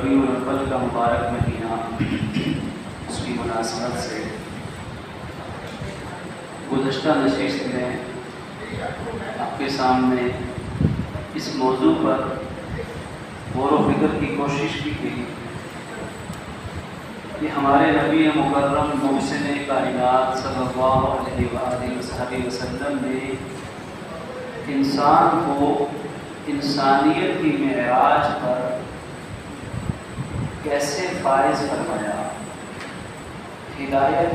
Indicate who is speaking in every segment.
Speaker 1: ربیع الاول کا مبارک مہینہ، اس کی مناسبت سے گزشتہ نشست میں آپ کے سامنے اس موضوع پر غور و فکر کی کوشش کی گئی کہ ہمارے نبی مکرم محسن کائنات صلی اللہ علیہ وآلہ وسلم نے انسان کو انسانیت کی معراج پر کیسے فائز فرمایا۔ ہدایت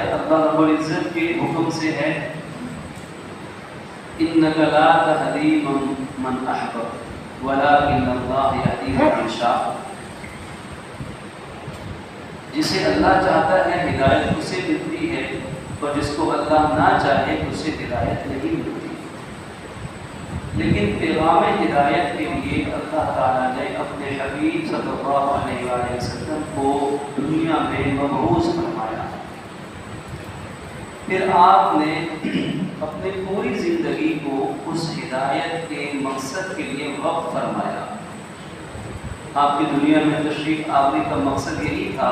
Speaker 1: اللہ رب العزت کے حکم سے ہے، اِنَّكَ لَا تَهْدِي مَنْ أَحْبَبْتَ وَلَٰكِنَّ اللَّهَ يَهْدِي مَن يَشَاءُ۔ جسے اللہ چاہتا ہے ہدایت اسے ملتی ہے، اور جس کو اللہ نہ چاہے اسے ہدایت نہیں ملتی۔ لیکن پیغام ہدایت کے لیے اللہ تعالیٰ نے اپنے حبیب صلی اللہ علیہ وآلہ وسلم کو دنیا میں مبعوث فرمایا۔ پھر آپ نے اپنی پوری زندگی کو اس ہدایت کے مقصد کے لیے وقف فرمایا۔ آپ کی دنیا میں تشریف آوری کا مقصد یہی تھا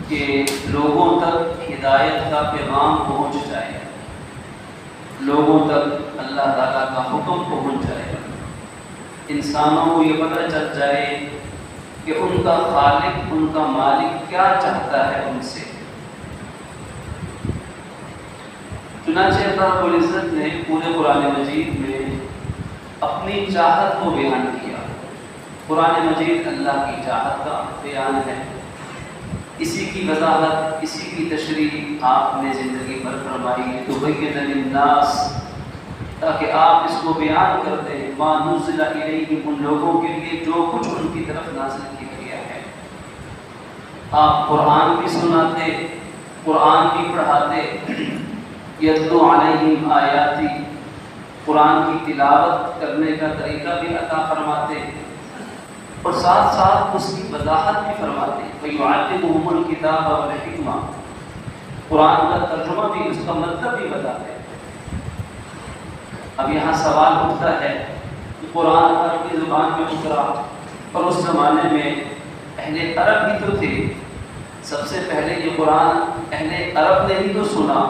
Speaker 1: کہ لوگوں تک ہدایت کا پیغام پہنچ جائے، لوگوں تک اللہ تعالیٰ کا حکم پہنچ جائے، انسانوں کو یہ پتہ چل جائے کہ ان کا خالق، ان کا مالک کیا چاہتا ہے ان سے۔ چنانچہ اللہ رب العزت نے پورے قرآن مجید میں اپنی چاہت کو بیان کیا۔ قرآن مجید اللہ کی چاہت کا بیان ہے، اسی کی وضاحت، اسی کی تشریح آپ نے زندگی بھر فرمائی ہے، تبین للناس، تاکہ آپ اس کو بیان کر دیں، ما نزل الیہم، ان لوگوں کے لیے جو کچھ ان کی طرف نازل کیا گیا ہے۔ آپ قرآن بھی سناتے، قرآن بھی پڑھاتے، یتلو علیہم آیاتی، قرآن کی تلاوت کرنے کا طریقہ بھی عطا فرماتے، اور ساتھ ساتھ اس کی وضاحت بھی فرماتے۔ وَيُعَلِّمُهُمُ الْكِتَابَ وَالْحِکْمَةَ، قرآن کا ترجمہ بھی، اس کا مطلب بھی بتاتے۔ اب یہاں سوال اٹھتا ہے کہ قرآن عربی زبان میں اترا، اور اس زمانے میں اہل عرب ہی تو تھے، سب سے پہلے یہ قرآن اہل عرب نے ہی تو سنا،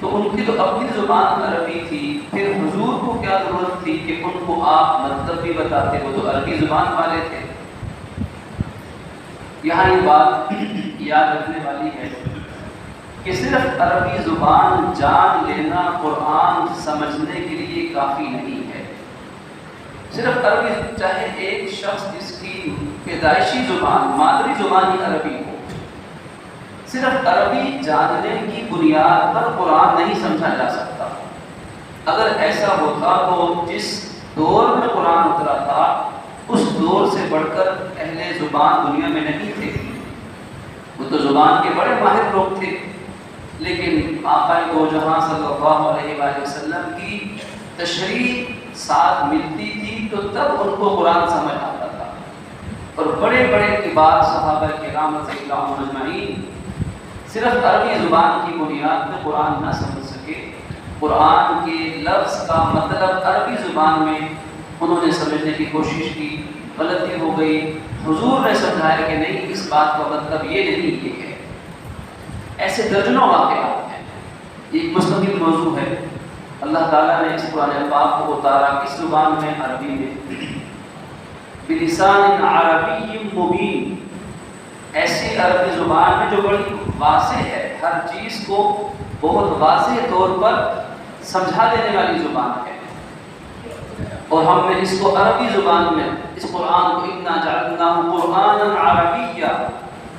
Speaker 1: تو ان کی تو اپنی زبان عربی تھی، پھر حضور کو کیا ضرورت تھی کہ ان کو آپ مطلب بھی بتاتے، وہ تو عربی زبان والے تھے۔ یہاں یہ بات یاد رکھنے والی ہے کہ صرف عربی زبان جان لینا قرآن سمجھنے کے لیے کافی نہیں ہے۔ صرف عربی، چاہے ایک شخص جس کی پیدائشی زبان، مادری زبان ہی عربی ہو، صرف عربی جاننے کی بنیاد پر قرآن نہیں سمجھا جا سکتا۔ اگر ایسا ہوتا تو جس دور میں قرآن اترا تھا اس دور سے بڑھ کر اہل زبان دنیا میں نہیں تھے، وہ تو زبان کے بڑے ماہر لوگ تھے، لیکن آقا دو جہاں صلی اللہ علیہ وآلہ وسلم کی تشریح ساتھ ملتی تھی تو تب ان کو قرآن سمجھ آتا تھا۔ اور بڑے بڑے کبار صحابہ کرام رضی اللہ عنہم اجمعین صرف عربی زبان کی بنیاد پہ قرآن نہ سمجھ سکے، قرآن کے لفظ کا مطلب عربی زبان میں انہوں نے سمجھنے کی کوشش کی، غلطی ہو گئی، حضور نے سمجھایا کہ نہیں، اس بات کا مطلب یہ نہیں، یہ ہے۔ ایسے درجنوں واقعات ہیں، ایک مستقل موضوع ہے۔ اللہ تعالیٰ نے اس قرآن پاک کو اتارا کس زبان میں؟ عربی میں، بلسان عربی مبین، ایسی عربی زبان میں جو بڑی واضح ہے، ہر چیز کو بہت واضح طور پر سمجھا دینے والی زبان ہے۔ اور ہم نے اس کو عربی زبان میں، اس قرآن کو اِنَّا جَعَلْنَاهُ قُرْآنًا عَرَبِيًّا،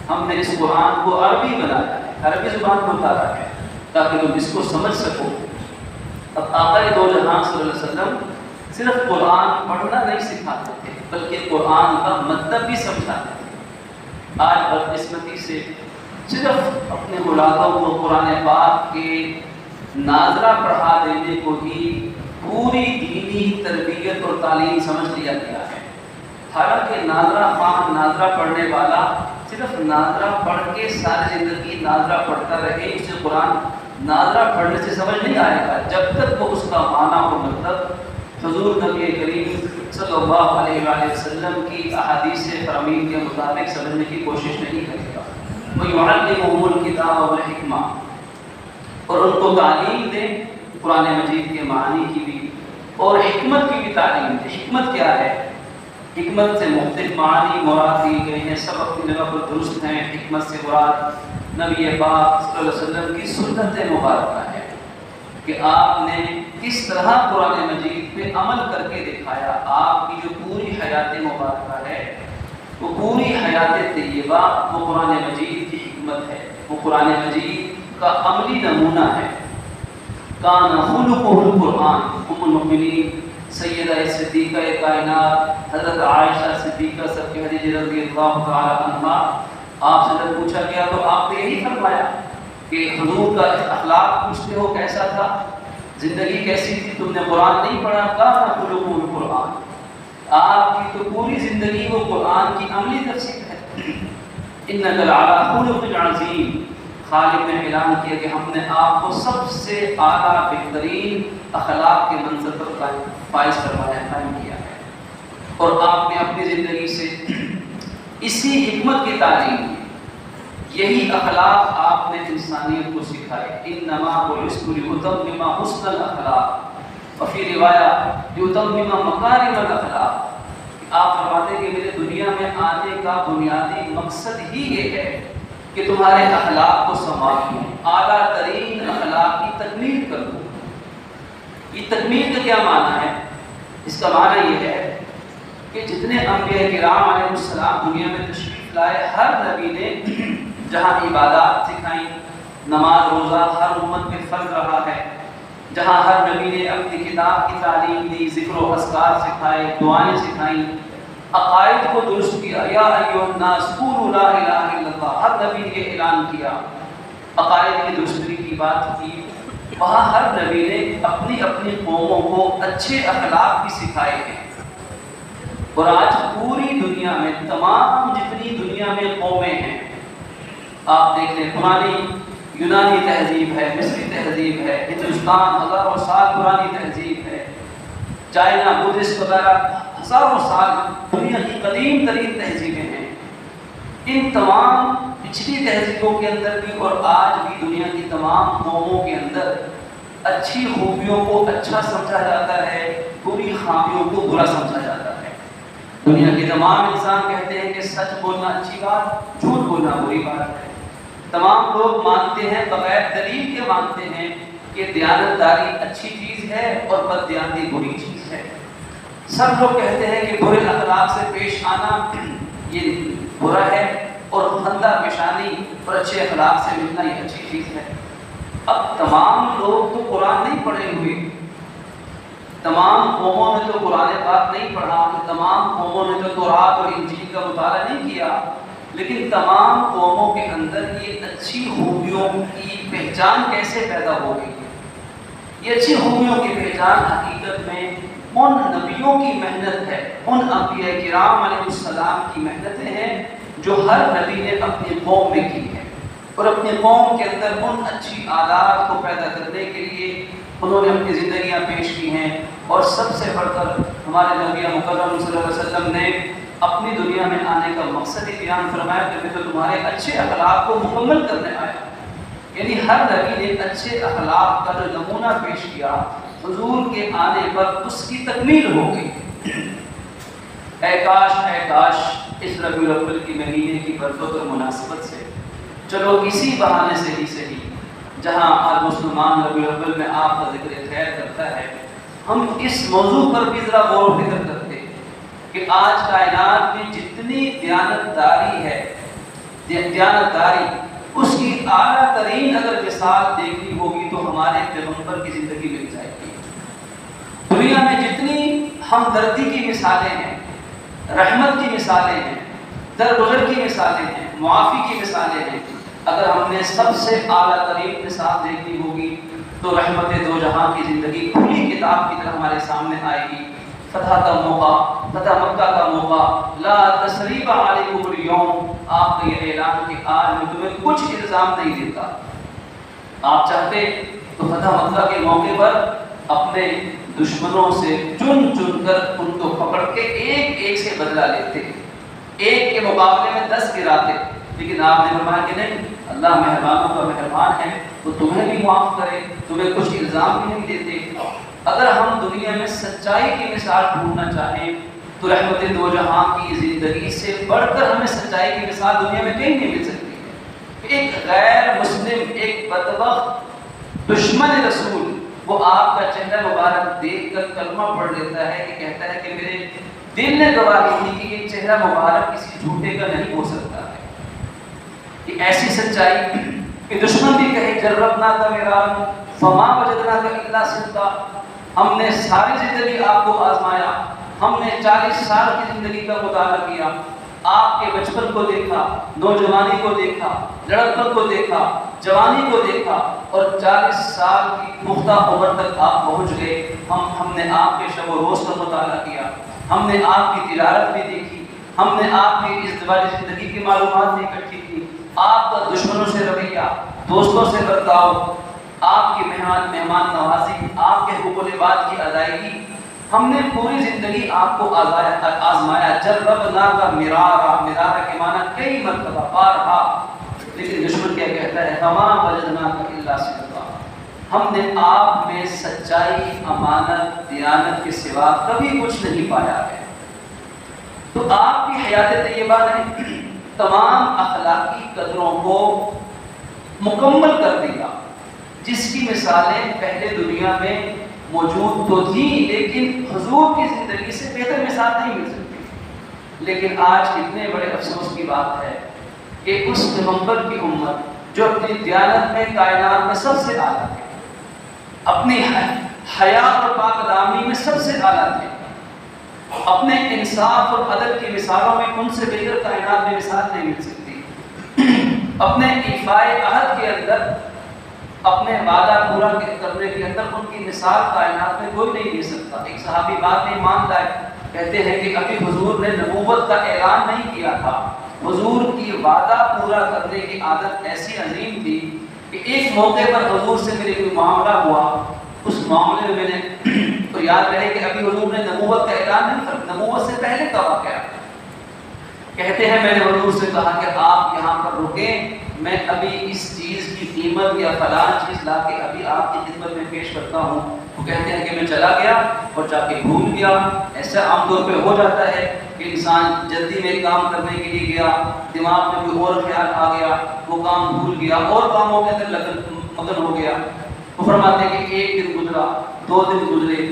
Speaker 1: ہم نے اس قرآن کو عربی بنایا ہے، عربی زبان کو اتارا ہے تاکہ تم اس کو سمجھ سکو۔ اب آقا دو جہاں صلی اللہ علیہ وسلم صرف قرآن پڑھنا نہیں سکھاتے تھے بلکہ قرآن کا مطلب بھی سمجھاتے تھے۔ آج بدقسمتی سے صرف اپنے ملاقوں کو قرآن پاک کے ناظرہ پڑھا دینے کو ہی پوری دینی تربیت اور تعلیم سمجھ لیا گیا ہے۔ حالانکہ ناظرہ خواہ، ناظرہ پڑھنے والا صرف ناظرہ پڑھ کے ساری زندگی ناظرہ پڑھتا رہے، اسے قرآن ناظرہ پڑھنے سے سمجھ نہیں آئے گا جب تک وہ اس کا معنی اور مطلب حضور نبی کریم صلی اللہ علیہ وآلہ وسلم کی احادیث فرامین کے مطابق سمجھنے کی کوشش نہیں کرے گا. وَيُعَلِّمُهُمُ الْكِتَابَ وَالْحِکْمَةَ، اور ان کو تعلیم دیں قرآن مجید کے معانی کی بھی اور حکمت کی بھی تعلیم دیں. حکمت کیا ہے؟ حکمت سے مختلف معنی مراد دی گئے ہیں، سب اپنی جگہ پر درست ہیں. حکمت سے مراد نبی پاک صلی اللہ علیہ وسلم کی سنت مبارکہ ہے کہ آپ نے کس طرح قرآن مجید پہ عمل کر کے دکھایا. آپ کی جو پوری حیات مبارکہ ہے، وہ پوری حیات طیبہ وہ قرآن مجید کی حکمت ہے، وہ قرآن مجید کا عملی نمونہ ہے. کان خلقہ القرآن. ام المؤمنین سیدہ صدیقہ کائنات حضرت عائشہ صدیقہ سب کے حدیث رضی اللہ تعالی عنہا، آپ سے جب پوچھا گیا تو آپ نے یہی فرمایا کہ حضور کا اخلاق پوچھتے ہو کیسا تھا، زندگی کیسی تھی، تم نے قرآن نہیں پڑھا؟ کان خلقہ القرآن. آپ کی تو پوری زندگی وہ قرآن کی عملی تفسیر ہے. انک لعلی خلق عظیم. خالق نے اعلان کیا کہ ہم نے آپ کو سب سے اعلیٰ بہترین اخلاق کے منظر پر فائز کروایا، قائم کیا ہے. اور آپ نے اپنی زندگی سے اسی حکمت کی تعلیم دی. یہی اخلاق آپ نے انسانیت کو سکھائے. انما بعثت لاتمم حسن الاخلاق وفی روایہ لاتمم مکارم الاخلاق. آپ فرماتے ہیں کہ میرے دنیا میں آنے کا بنیادی مقصد ہی یہ ہے کہ تمہارے اخلاق کو سنبھالوں، اعلیٰ ترین اخلاق کی تکمیل کروں. یہ تکمیل کا کیا معنی ہے؟ اس کا معنی یہ ہے کہ جتنے انبیاء کرام علیہ السلام دنیا میں تشریف لائے، ہر نبی نے جہاں عبادات سکھائیں، نماز روزہ ہر امت میں فرض رہا ہے، جہاں ہر نبی نے اپنی کتاب کی تعلیم دی، ذکر و اذکار سکھائے، دعائیں سکھائیں، عقائد کو درست کیا. یا ایھا الناس قولوا لا الہ الا اللہ. ہر نبی نے یہ اعلان کیا، عقائد کی درستگی کی بات کی. وہاں ہر نبی نے اپنی اپنی قوموں کو اچھے اخلاق بھی سکھائے ہیں. اور آج پوری دنیا میں تمام جتنی دنیا میں قومیں ہیں، آپ دیکھ لیں، پرانی یونانی تہذیب ہے، مصری تہذیب ہے، ہندوستان ہزاروں سال پرانی تہذیب ہے، چائنا بدھسٹ وغیرہ ہزاروں سال دنیا کی قدیم ترین تہذیبیں ہیں. ان تمام پچھلی تہذیبوں کے اندر بھی اور آج بھی دنیا کی تمام قوموں کے اندر اچھی خوبیوں کو اچھا سمجھا جاتا ہے، بری خامیوں کو برا سمجھا جاتا ہے. دنیا کے تمام انسان کہتے ہیں کہ سچ بولنا اچھی بات، جھوٹ بولنا بری بات ہے. تمام لوگ مانتے ہیں، بغیر دلیل کے مانتے ہیں کہ دیانتداری اچھی چیز ہے اور بددیانتی بری چیز ہے. سب لوگ کہتے ہیں کہ برے اخلاق سے پیش آنا یہ برا ہے اور خندہ پیشانی اور اچھے اخلاق سے ملنا یہ اچھی چیز ہے. اب تمام لوگ تو قرآن نہیں پڑھے ہوئے، تمام قوموں نے تو قرآن پاک نہیں پڑھا، تمام قوموں نے تو تورات اور انجیل کا مطالعہ نہیں کیا، لیکن تمام قوموں کے اندر یہ اچھی خوبیوں کی پہچان کیسے پیدا ہو گئی؟ یہ اچھی خوبیوں کی پہچان حقیقت میں ان نبیوں کی محنت ہے، ان انبیاء کرام علیہ السلام کی محنتیں ہیں جو ہر نبی نے اپنی قوم میں کی ہے. اور اپنی قوم کے اندر ان اچھی عادات کو پیدا کرنے کے لیے انہوں نے اپنی زندگیاں پیش کی ہیں. اور سب سے بڑھ کر ہمارے نبی مکرم صلی اللہ علیہ وسلم نے اپنی دنیا میں آنے کا مقصد ہی بیان فرمایا کہ میں تو تمہارے اچھے اخلاق کو مکمل کرنے آیا. یعنی ہر نبی نے اچھے اخلاق کا جو نمونہ پیش کیا، حضور کے آنے پر اس کی تکمیل ہو گئی. اے کاش اس ربیع الاول کی مہینے کی برکت اور مناسبت سے، چلو اسی بہانے سے ہی صحیح، جہاں ہر مسلمان ربیع الاول میں آپ کا ذکر خیر کرتا ہے، ہم اس موضوع پر بھی ذرا غور و فکر کرتے کہ آج کائنات میں جتنی دیانتداری ہے، دیانتداری اس کی اعلیٰ ترین اگر مثال دیکھنی ہوگی تو ہمارے پیغمبر کی زندگی مل جائے گی. دنیا میں جتنی ہمدردی کی مثالیں ہیں، رحمت کی مثالیں ہیں، درگزر کی مثالیں ہیں، معافی کی مثالیں ہیں، اگر ہم نے سب سے اعلیٰ ترین مثال دیکھنی ہوگی تو رحمت دو جہاں کی زندگی کھلی کتاب کی طرح ہمارے سامنے آئے گی. فتح کا موقع، فتح مکہ کا موقع، لا تثریب علیکم اليوم، آپ کا یہ اعلان کہ آج میں تمہیں کچھ الزام نہیں دیتا. آپ چاہتے تو فتح مکہ کے موقع پر اپنے دشمنوں سے چن چن کر ان کو پکڑ کے ایک ایک سے بدلہ لیتے، ایک کے مقابلے میں 10 گراتے، لیکن آپ نے فرمایا کہ نہیں، اللہ مہربانوں کا مہربان ہے، وہ تمہیں بھی معاف کرے، تمہیں کچھ الزام بھی نہیں دیتے۔ اگر ہم دنیا میں سچائی کی مثال ڈھونڈنا چاہیں تو رحمت دو جہاں کی زندگی سے بڑھ کر ہمیں سچائی کی مثال دنیا میں کہیں نہیں مل سکتی ہے۔ ایک غیر مسلم، ایک بدبخت دشمن رسول، وہ آپ کا چہرہ مبارک دیکھ کر کلمہ پڑھ لیتا ہے کہ کہتا ہے کہ میرے دل نے گواہی دی کہ یہ چہرہ مبارک کسی جھوٹے کا نہیں ہو سکتا ہے۔ یہ ایسی سچائی کہ دشمن بھی کہے جربنا کا میرا فما وجدنا کا الا صدقا، ہم نے ساری زندگی آپ کو آزمایا، ہم نے 40 سال کی زندگی کا مطالعہ کیا، آپ کے بچپن کو دیکھا، نوجوانی کو دیکھا، لڑکپن کو دیکھا، جوانی کو دیکھا، اور 40 سال کی پختہ عمر تک آپ پہنچ گئے۔ ہم نے آپ کے شب و روز کا مطالعہ کیا، ہم نے آپ کی تجارت بھی دیکھی، ہم نے آپ کی ازدواجی زندگی کی معلومات بھی اکٹھی کی، آپ کا دشمنوں سے رویہ، دوستوں سے برتاؤ، آپ کی مہمان نوازی، آپ کے حقوق العباد کی ادائیگی، ہم نے پوری زندگی آپ کو آزمایا۔ جربنا کا مرارا کے معنی کئی مرتبہ، بارہا، لیکن دشمن کیا کہتا ہے؟ فما وجدنا کا الا صدقا، ہم نے آپ میں سچائی، امانت، دیانت کے سوا کبھی کچھ نہیں پایا ہے۔ تو آپ کی حیات طیبہ نے تمام اخلاقی قدروں کو مکمل کر دیا، جس کی مثالیں پہلے دنیا میں موجود تو تھی، لیکن حضور کی زندگی سے بہتر مثال نہیں مل سکتی۔ لیکن آج اتنے بڑے افسوس کی بات ہے کہ اس پیغمبر کی امت جو اپنی دیانت میں کائنات میں سب سے اعلیٰ ہے، اپنی حیا اور پاک دامنی میں سب سے اعلیٰ تھے، اپنے انصاف اور عدل کی مثالوں میں ان سے بہتر کائنات میں مثال نہیں مل سکتی، اپنے ایفائے عہد کے اندر، اپنے وعدہ پورا کرنے کے اندر ان کی مثال کائنات میں کوئی نہیں دے سکتا۔ ایک صحابی بات نہیں مان لائے، کہتے ہیں کہ ابھی حضور نے نبوت کا اعلان نہیں کیا تھا، حضور کی وعدہ پورا کرنے کی عادت ایسی عظیم تھی کہ ایک موقع پر حضور سے میرے کوئی معاملہ ہوا، اس معاملے میں نے تو یاد رہے کہ ابھی حضور نے نبوت کا اعلان نہیں کیا، نبوت سے پہلے کا واقعہ۔ کہتے ہیں میں نے حضور سے کہا کہ آپ یہاں پر رکیں، میں ابھی اس چیز کی قیمت یا فلاں چیز لا کے ابھی آپ کی خدمت میں پیش کرتا ہوں۔ وہ کہتے ہیں کہ میں چلا گیا اور جا کے بھول گیا۔ ایسا عام طور پہ ہو جاتا ہے کہ انسان جلدی میں کام کرنے کے لیے گیا، دماغ میں کوئی اور خیال آ گیا، وہ کام بھول گیا اور کاموں کے اندر مگن ہو گیا۔ وہ فرماتے ہیں کہ ایک دن گزرا، 2 دن گزرے،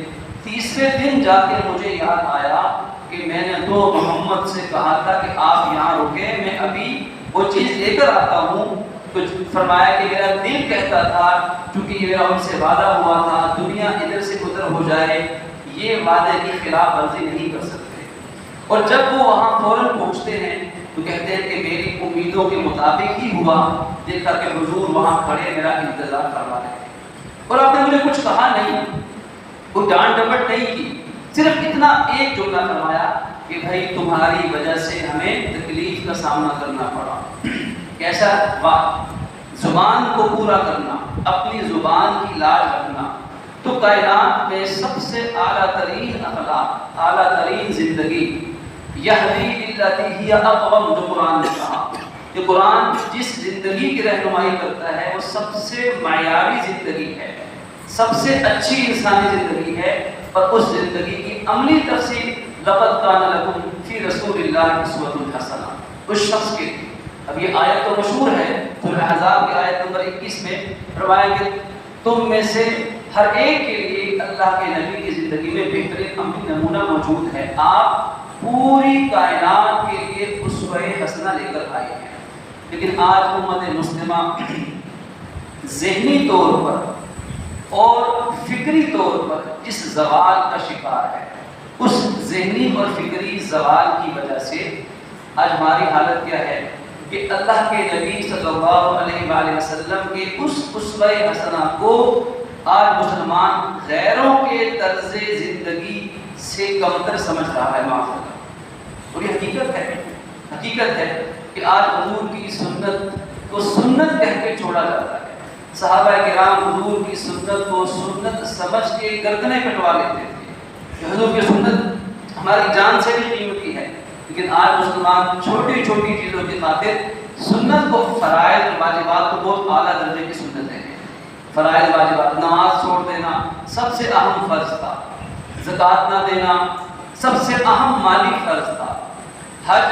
Speaker 1: تیسرے دن جا کے مجھے یاد آیا کہ میں نے تو محمد سے کہا تھا کہ آپ یہاں رکیں، میں ابھی وہ چیز لے کر آتا ہوں۔ تو فرمایا کہ میرا دل کہتا تھا، چونکہ یہ میرا ان سے وعدہ ہوا تھا، دنیا ادھر سے ادھر ہو جائے، یہ وعدے کی خلاف ورزی نہیں کر سکتے۔ اور جب وہ وہاں فوراً پہنچتے ہیں تو کہتے ہیں کہ میری امیدوں کے مطابق ہی ہوا، دیکھا کہ حضور وہاں کھڑے میرا انتظار کروا رہے ہیں، اور آپ نے مجھے کچھ کہا نہیں، کوئی ڈانٹ ڈپٹ نہیں کی، صرف اتنا ایک جملہ فرمایا کہ بھائی تمہاری وجہ سے ہمیں تکلیف کا سامنا کرنا پڑا۔ کیسا زبان کو پورا کرنا، اپنی زبان کی لاج رکھنا۔ تو کائنات میں سب سے اعلیٰ ترین اخلاق، اعلیٰ ترین زندگی، یہدی للتی ہی اقوم، جو قرآن نے کہا کہ قرآن جس زندگی کی رہنمائی کرتا ہے وہ سب سے معیاری زندگی ہے، سب سے اچھی انسانی زندگی ہے، اور اس زندگی کی عملی تفصیل لقد کان لکم فی رسول اللہ اسوۃ حسنہ اس شخص کے لیے۔ اب یہ آیت تو مشہور ہے، سورہ احزاب کی آیت نمبر 21 میں فرمایا کہ تم میں سے ہر ایک کے لیے اللہ کے نبی کی زندگی میں بہترین عملی نمونہ موجود ہے، آپ پوری کائنات کے لیے اسوہ حسنہ لے کر آئے ہیں۔ لیکن آج امت مسلمہ ذہنی طور پر اور فکری طور پر اس زوال کا شکار ہے، اس ذہنی اور فکری زوال کی وجہ سے آج ہماری حالت کیا ہے کہ اللہ کے نبی صلی اللہ علیہ وآلہ وسلم کے اس اسوہ حسنہ کو آج مسلمان غیروں کے طرز زندگی سے کمتر سمجھ رہا ہے، معاذ اللہ۔ اور یہ حقیقت ہے کہ آج حضور کی سنت کو سنت کہہ کے چھوڑا جاتا ہے، صحابہ کرام حضور کی سنت کو سنت سمجھ کے گردنیں کٹوا لیتے تھے کہ حضور کی سنت ہماری جان سے بھی قیمتی ہے. لیکن آج مسلمان چھوٹی چھوٹی چیزوں کی خاطر سنت کو، فرائض واجبات کو بہت اعلیٰ درجے کی سنتیں ہیں. فرائض واجبات، نماز چھوڑ دینا سب سے اہم فرض تھا، زکوٰۃ نہ دینا سب سے اہم مالی فرض تھا، حج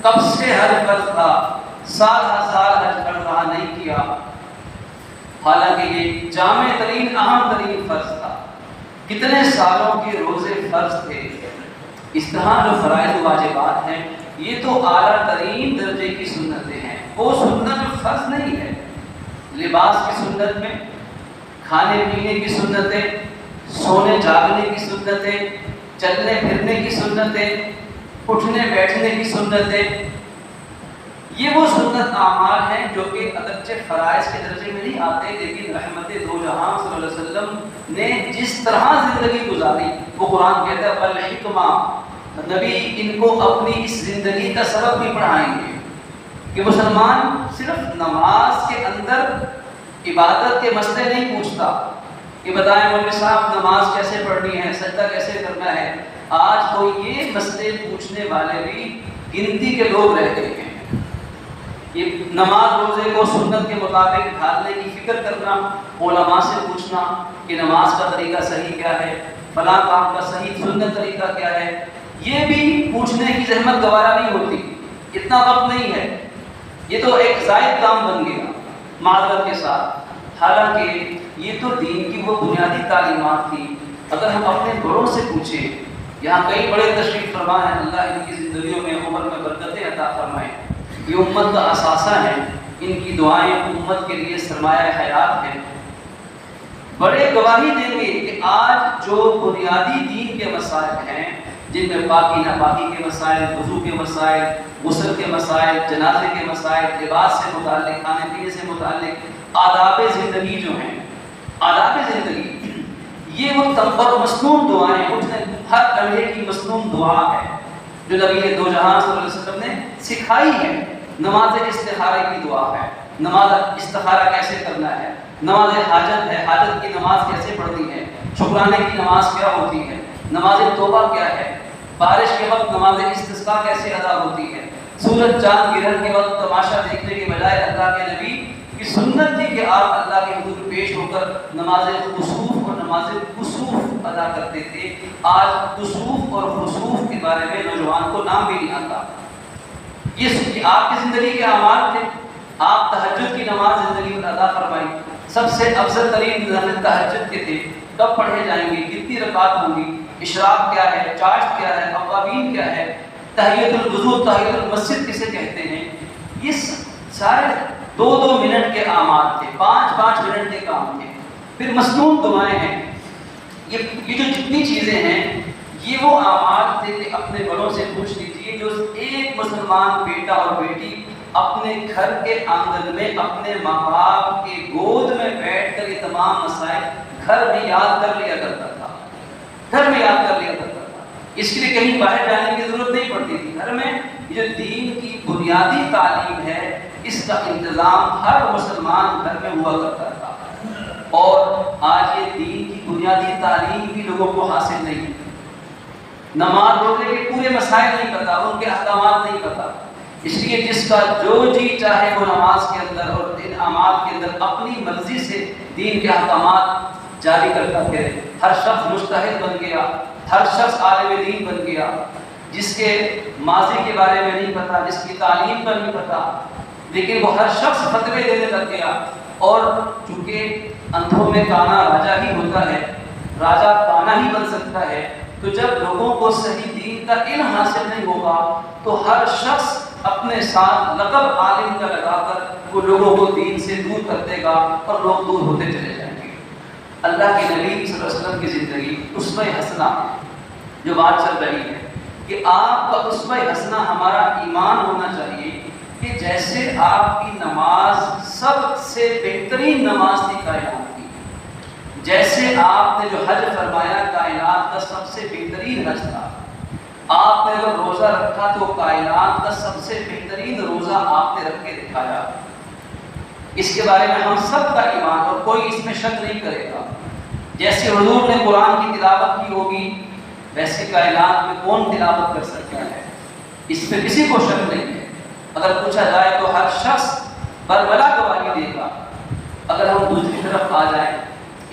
Speaker 1: کب سے حج فرض تھا، سال ہر سال حج کر رہا نہیں کیا، حالانکہ یہ جامع ترین اہم ترین فرض تھا. کتنے سالوں کے روزے فرض تھے. اس طرح جو فرائض و واجبات ہیں یہ تو اعلیٰ ترین درجے کی سنتیں ہیں. وہ سنت جو فرض نہیں ہے. لباس کی سنت میں، کھانے پینے کی سنتیں، سونے جاگنے کی سنتیں، چلنے پھرنے کی سنتیں، اٹھنے بیٹھنے کی سنتیں، یہ وہ سنت اعمال ہیں جو کہ اگرچہ فرائض کے درجے میں نہیں آتے، لیکن رحمت دو جہاں صلی اللہ علیہ وسلم نے جس طرح زندگی گزاری وہ قرآن کہتا ہے بالحکمہ، نبی ان کو اپنی اس زندگی کا سبق بھی پڑھائیں گے کہ مسلمان صرف نماز کے اندر عبادت کے مسئلے نہیں پوچھتا کہ بتائیں مولوی صاحب نماز کیسے پڑھنی ہے، سجدہ کیسے کرنا ہے. آج تو یہ مسئلے پوچھنے والے بھی گنتی کے لوگ رہ گئے ہیں. یہ نماز روزے کو سنت کے مطابق ڈھالنے کی فکر کرنا، علماء سے پوچھنا کہ نماز کا طریقہ صحیح کیا ہے، فلاں کام کا صحیح سنت طریقہ کیا ہے، یہ بھی پوچھنے کی زحمت گوارا نہیں ہوتی. اتنا وقت نہیں ہے. یہ تو ایک زائد کام بن گیا معذرت کے ساتھ. حالانکہ یہ تو دین کی وہ بنیادی تعلیمات تھی. اگر ہم اپنے بڑوں سے پوچھیں، یہاں کئی بڑے تشریف فرما ہیں، اللہ ان کی زندگیوں میں عمر میں برکتیں عطا فرمائیں. یہ امت کا اثاثہ ہے، ان کی دعائیں امت کے لیے سرمایہ حیات ہیں. بڑے گواہی دیں گے کہ آج جو بنیادی دین کے مسائل ہیں، جن میں پاکی ناپاکی کے مسائل، وضو کے مسائل، غسل کے مسائل، جنازے کے مسائل، لباس سے متعلق، کھانے پینے سے متعلق آداب زندگی جو ہیں، آداب زندگی، یہ وہ تنبر مسنون دعائیں، اٹھنے ہر لمحے کی مسنون دعا ہے جو نبی دو جہاں صلی اللہ علیہ وسلم نے سکھائی ہے. نماز استخارے کی دعا ہے. نماز استخارہ کیسے کرنا ہے، نماز حاجت ہے، حاجت کی نماز کیسے پڑھنی ہے، شکرانے کی نماز کیا ہوتی ہے، نماز توبہ کیا ہے، بارش کے وقت نماز استسقاء کیسے ادا ہوتی ہے، سورج چاند گرہن کے وقت تماشا دیکھنے کے بجائے اللہ کے نبی کی سنت تھی کہ آپ اللہ کے حضور پیش ہو کر نماز خسوف اور نماز کسوف ادا کرتے تھے. آج کسوف اور خسوف کے بارے میں نوجوان کو نام بھی نہیں آتا. یہ آپ کی زندگی کے اعمال تھے. آپ تہجد کی نماز زندگی میں ادا فرمائی. سب سے افضل ترین نفل تہجد کے تھے. کب پڑھے جائیں گے، کتنی رکعت ہوں گی، اشراق کیا ہے، چاشت کیا ہے، اوابین کیا ہے، تحیۃ الوضو، تحیۃ المسجد کسے کہتے ہیں. یہ سارے 2-2 منٹ کے اعمال تھے، 5-5 منٹ کے کام تھے. پھر مسنون دعائیں ہیں. یہ جو جتنی چیزیں ہیں یہ وہ اعمال تھے کہ اپنے بڑوں سے پوچھ لیجیے. جو ایک مسلمان بیٹا اور بیٹی اپنے گھر کے آنگن میں اپنے ماں باپ کے گود میں بیٹھ کر یہ تمام مسائل گھر میں یاد کر لیا کرتا تھا، گھر میں یاد کر لیا کرتا تھا. اس کے لیے کہیں باہر جانے کی ضرورت نہیں پڑتی تھی. گھر میں جو دین کی بنیادی تعلیم ہے اس کا انتظام ہر مسلمان گھر میں ہوا کرتا تھا. اور آج یہ دین کی بنیادی تعلیم بھی لوگوں کو حاصل نہیں. نماز روزے کے پورے مسائل نہیں پتا، ان کے احکامات نہیں پتا. اس لیے جس کا جو جی چاہے وہ نماز کے اندر اور ان اعمال کے اندر اپنی مرضی سے دین کے احکامات جاری کرتا پھرے. ہر شخص مجتہد بن گیا، ہر شخص عالم دین بن گیا. جس کے ماضی کے بارے میں نہیں پتا، جس کی تعلیم کا نہیں پتا، لیکن وہ ہر شخص فتوے دینے لگ گیا. اور چونکہ اندھوں میں کانا راجا ہی ہوتا ہے، راجا کانا ہی بن سکتا ہے، تو جب لوگوں کو صحیح دین کا علم حاصل نہیں ہوگا تو ہر شخص اپنے ساتھ لقب عالم کا لگا کر وہ لوگوں کو دین سے دور کر دے گا اور لوگ دور ہوتے چلے جائیں گے. اللہ کے نبی صلی اللہ علیہ وسلم کی زندگی اسوہ حسنہ جو بات چل رہی ہے کہ آپ کا اسوہ حسنہ ہمارا ایمان ہونا چاہیے کہ جیسے آپ کی نماز سب سے بہترین نماز تھی کائنات کی، جیسے آپ نے جو حج فرمایا کائنات کا سب سے بہترین حج تھا، آپ نے اگر روزہ رکھا تو کائنات کا سب سے بہترین روزہ آپ نے رکھ کے دکھایا. اس کے بارے میں ہم سب کا ایمان اور کوئی اس میں شک نہیں کرے گا۔ جیسے حضور نے قرآن کی تلاوت کی ہوگی ویسے کائنات میں کون تلاوت کر سکتا ہے، اس پہ کسی کو شک نہیں ہے۔ اگر پوچھا جائے تو ہر شخص بربلا گواہی دے گا۔ اگر ہم دوسری طرف آ جائیں،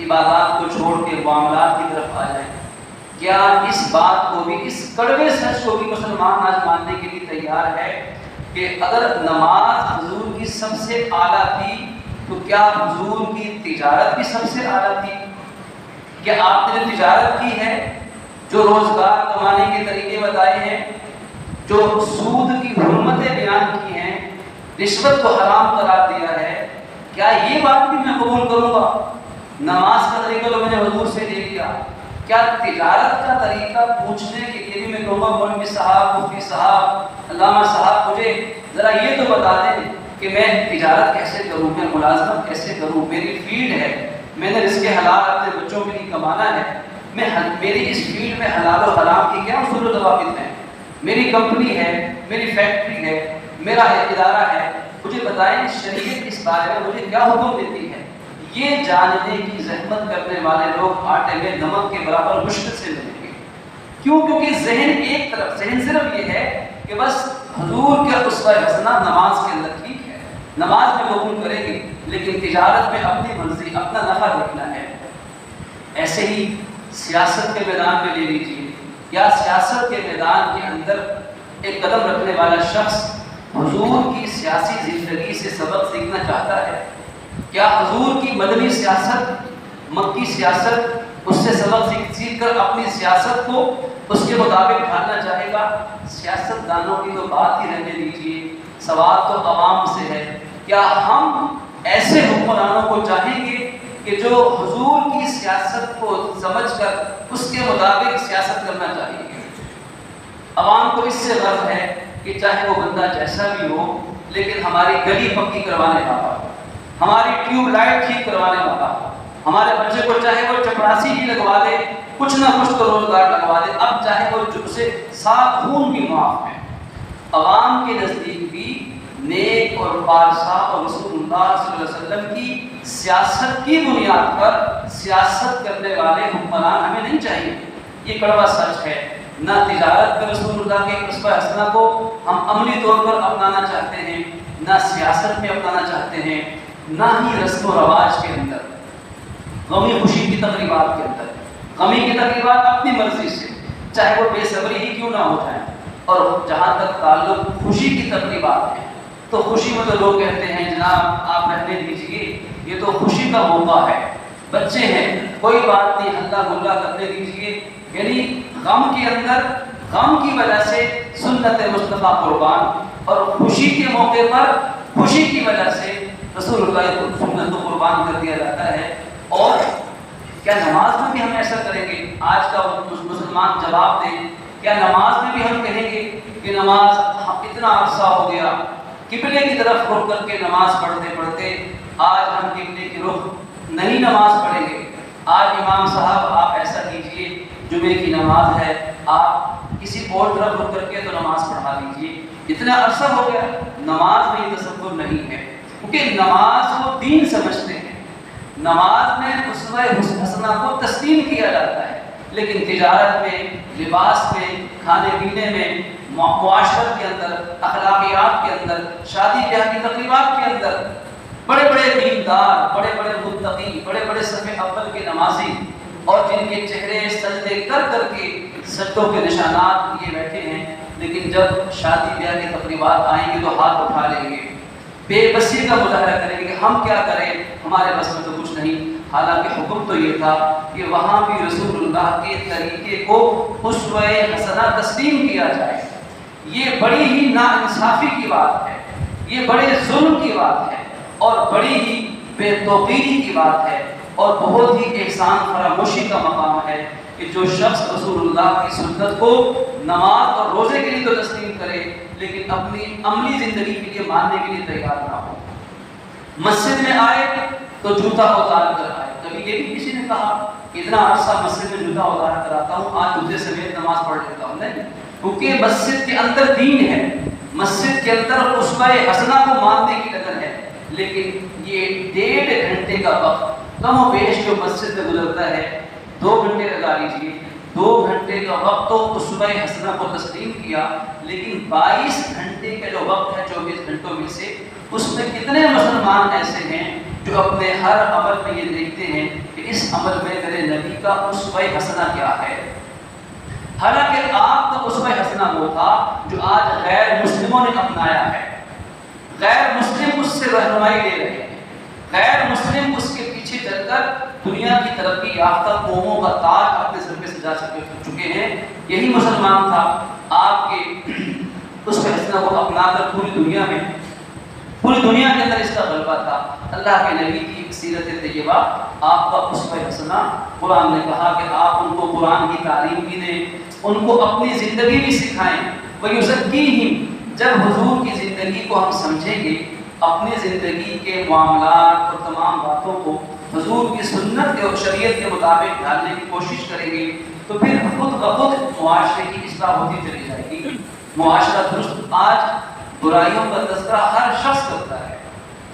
Speaker 1: عبادات کو چھوڑ کے معاملات کی طرف آ جائیں، کیا اس بات کو بھی، اس کڑوے سچ کو بھی مسلمان آج ماننے کے لیے تیار ہے کہ اگر نماز حضور کی سب سے اعلیٰ تھی تو کیا حضور کی تجارت بھی سب سے اعلیٰ تھی؟ کیا آپ نے جو تجارت کی ہے، جو روزگار کمانے کے طریقے بتائے ہیں، جو سود کی حرمتیں بیان کی ہیں، رشوت کو حرام قرار دیا ہے، کیا یہ بات بھی میں قبول کروں گا؟ نماز کا طریقہ تو میں نے حضور سے لے لیا، کیا تجارت کا طریقہ پوچھنے کے لیے بھی میں کہوں گا مولوی صاحب، مفتی صاحب، علامہ صاحب مجھے ذرا یہ تو بتا دیں کہ میں تجارت کیسے کروں، میں ملازمت کیسے کروں، میری فیلڈ ہے، میں نے رزق حلال اپنے بچوں کے لیے کمانا ہے، میری اس فیلڈ میں حلال و حرام کی کیا اصول و ضوابط ہیں، میری کمپنی ہے، میری فیکٹری ہے، میرا ادارہ ہے، مجھے بتائیں شریعت اس بارے میں مجھے کیا حکم دیتی ہے۔ یہ جاننے کی زحمت کرنے والے لوگ آٹے میں نمک کے برابر مشکل سے ملیں گے۔ کیوں؟ کیونکہ ذہن ایک طرف، ذہن صرف یہ ہے کہ بس حضور کے اسوہ حسنہ نماز کے اندر ٹھیک ہے، نماز میں قبول کریں گے، لیکن تجارت میں اپنی مرضی، اپنا نفع دیکھنا ہے۔ ایسے ہی سیاست کے میدان میں لے لیجیے، یا سیاست کے میدان کے اندر ایک قدم رکھنے والا شخص حضور کی سیاسی زندگی سے سبق سیکھنا چاہتا ہے؟ کیا حضور کی مدنی سیاست، مکی سیاست، اس سے سبق سیکھ کر اپنی سیاست کو اس کے مطابق ڈھالنا چاہے گا؟ سیاست دانوں کی تو بات ہی رہنے دیجیے، سوال تو عوام سے ہے۔ کیا ہم ایسے حکمرانوں کو چاہیں گے کہ جو حضور کی سیاست کو سمجھ کر اس کے مطابق سیاست کرنا چاہیں گے؟ عوام کو اس سے غرض ہے کہ چاہے وہ بندہ جیسا بھی ہو لیکن ہماری گلی پکی کروانے والا ہو، ہماری ٹیوب لائٹ ٹھیک کروانے والا ہو، ہمارے بچے کو چاہے وہ چپراسی ہی لگوا دے، کچھ نہ کچھ تو روزگار لگوا دے، اب چاہے وہ اسے 7 خون بھی معاف ہے۔ عوام کے نزدیک بھی نیک اور پارسا اور رسول اللہ صلی اللہ علیہ وسلم کی سیاست کی بنیاد پر سیاست کرنے والے حکمران ہمیں نہیں چاہیے۔ یہ کڑوا سچ ہے۔ نہ تجارت میں رسول اللہ کے اسوہ حسنہ کو ہم عملی طور پر اپنانا چاہتے ہیں، نہ سیاست میں اپنانا چاہتے ہیں، نہ ہی رسم و رواج کے اندر، غمی خوشی کی تقریبات کے اندر۔ غمی کی تقریبات اپنی مرضی سے، چاہے وہ بے صبری ہی کیوں نہ ہو جائیں، اور جہاں تک تعلق خوشی کی تقریبات ہے تو خوشی میں تو لوگ کہتے ہیں جناب آپ رہنے دیجیے، یہ تو خوشی کا موقع ہے، بچے ہیں کوئی بات نہیں، ہلہ گلا کرنے دیجیے۔ یعنی غم کے اندر، غم کی وجہ سے سنت مصطفیٰ قربان، اور خوشی کے موقع پر خوشی کی وجہ سے رسول اللہ کو سنت کو قربان کر دیا جاتا ہے۔ اور کیا نماز میں بھی ہم ایسا کریں گے؟ آج کا مسلمان جواب دیں، کیا نماز میں بھی ہم کہیں گے کہ نماز اتنا عرصہ ہو گیا، قبلے کی طرف رخ کر کے نماز پڑھتے پڑھتے آج ہم قبلے کی رخ نہیں نماز پڑھیں گے؟ آج امام صاحب آپ ایسا کیجئے، جمعے کی نماز ہے، آپ کسی اور طرف رخ کر کے تو نماز پڑھا لیجئے، اتنا عرصہ ہو گیا۔ نماز میں یہ تصور نہیں ہے، کیونکہ نماز کو دین سمجھتے ہیں، نماز میں اسوہ حسنہ کو تسلیم کیا جاتا ہے، لیکن تجارت میں، لباس میں، کھانے پینے میں، معاشرت کے اندر، اخلاقیات کے اندر، شادی بیاہ کی تقریبات کے اندر بڑے بڑے دیندار، بڑے بڑے متقی، بڑے بڑے صف اول کے نمازی، اور جن کے چہرے سجدے کر کر کے سجدوں کے نشانات لیے بیٹھے ہیں، لیکن جب شادی بیاہ کی تقریبات آئیں گے تو ہاتھ اٹھا لیں گے، بے بسی کا مظاہرہ کریں گے کہ ہم کیا کریں، ہمارے بس میں تو کچھ نہیں۔ حالانکہ حکم تو یہ تھا کہ وہاں بھی رسول اللہ کے طریقے کو اسوہ حسنہ تسلیم کیا جائے۔ یہ بڑی ہی ناانصافی کی بات ہے، یہ بڑے ظلم کی بات ہے، اور بڑی ہی بے توقیری کی بات ہے، اور بہت ہی احسان فراموشی کا مقام ہے کہ جو شخص رسول اللہ کی سنت کو نماز اور روزے کے لیے تو تسلیم کرے لیکن اپنی عملی زندگی کے لیے ماننے کے لیے تیار نہ ہو۔ مسجد میں آئے تو جوتا اتار کر آئے۔ کبھی یہ بھی کسی نے کہا اتنا عرصہ مسجد میں جوتا اتار کر آتا ہوں، آج جوتے سمیت نماز پڑھ لیتا ہوں؟ نہیں، کیونکہ مسجد کے اندر دین ہے، مسجد کے اندر اسوہ حسنہ کو ماننے کی لگن ہے، لیکن یہ 1.5 گھنٹے کا وقت کم و بیش جو مسجد میں گزرتا ہے، 2 گھنٹے لگا لیجیے، 2 گھنٹے کا وقت تو اسوہ حسنہ کو تسلیم کیا، لیکن 22 گھنٹے کا جو وقت ہے 24 گھنٹوں میں سے، اس میں کتنے مسلمان ایسے ہیں جو اپنے ہر عمل میں یہ دیکھتے ہیں کہ اس عمل میں میرے نبی کا اسوہ حسنہ کیا ہے؟ حالانکہ آپ کا اسوہ حسنہ وہ تھا جو آج غیر مسلموں نے اپنایا ہے۔ غیر مسلم اس سے رہنمائی لے رہے ہیں، غیر مسلم اس کے پیچھے چل کر دنیا کی ترقی یافتہ قوموں کا تاج اپنے سر پہ سجا چکے ہیں۔ یہی مسلمان تھا آپ کے اسوہ حسنہ کو اپنا کر پوری دنیا کے اندر اس کا غلبہ تھا۔ اللہ کے نبی کی سیرت طیبہ آپ کا اسوہ حسنہ، قرآن نے کہا کہ آپ ان کو قرآن کی تعلیم بھی دیں، ان کو اپنی زندگی بھی سکھائیں۔ وَيُزَكِّيهِمْ، جب حضور کی زندگی کو ہم سمجھیں گے، اپنی زندگی کے معاملات اور تمام باتوں کو حضور کی سنت اور شریعت کے مطابق ڈالنے کی کوشش کریں گے، تو پھر خود بخود معاشرے کی اصلاح ہوتی چلی جائے گی۔ معاشرہ درست، آج برائیوں کا تذکرہ ہر شخص کرتا ہے،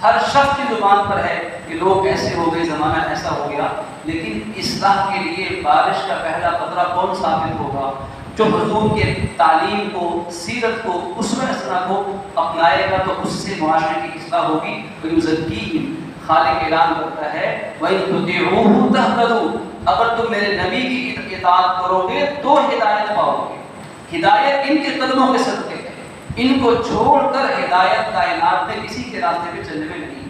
Speaker 1: ہر شخص کی زبان پر ہے کہ لوگ ایسے ہو گئے، زمانہ ایسا ہو گیا، لیکن اصلاح کے لیے بارش کا پہلا قطرہ کون ثابت ہوگا؟ جو حضور کے تعلیم کو، سیرت کو، اسوہ حسنہ کو اپنائے گا، تو اس سے معاشرے کی اصلاح ہوگی۔ وَيُزَكِّيهِمْ، خالق اعلان کرتا ہے وَإِن تُطِيعُوهُ تَهْتَدُوا، اگر تم میرے نبی کی اطاعت کرو گے تو ہدایت پاؤ گے۔ ہدایت ان کے قدموں کے صدقے ہے، ان کو چھوڑ کر ہدایت کائنات میں کسی کے راستے پہ چلنے میں نہیں ہے۔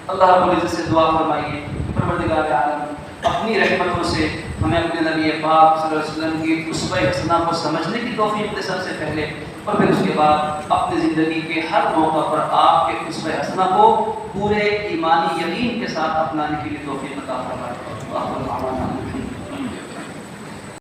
Speaker 1: اللہ رب العزت سے دعا فرمائیے پروردگار عالم اپنی رحمتوں سے ہمیں اپنے نبی پاک صلی اللہ علیہ وسلم کی اسوہ حسنہ کو سمجھنے کی توفیق دے سب سے پہلے، اور پھر اس کے بعد اپنی زندگی کے ہر موقع پر آپ کے اسوہ حسنہ کو پورے ایمانی یقین کے ساتھ اپنانے کے لیے توفیق عطا فرمائے۔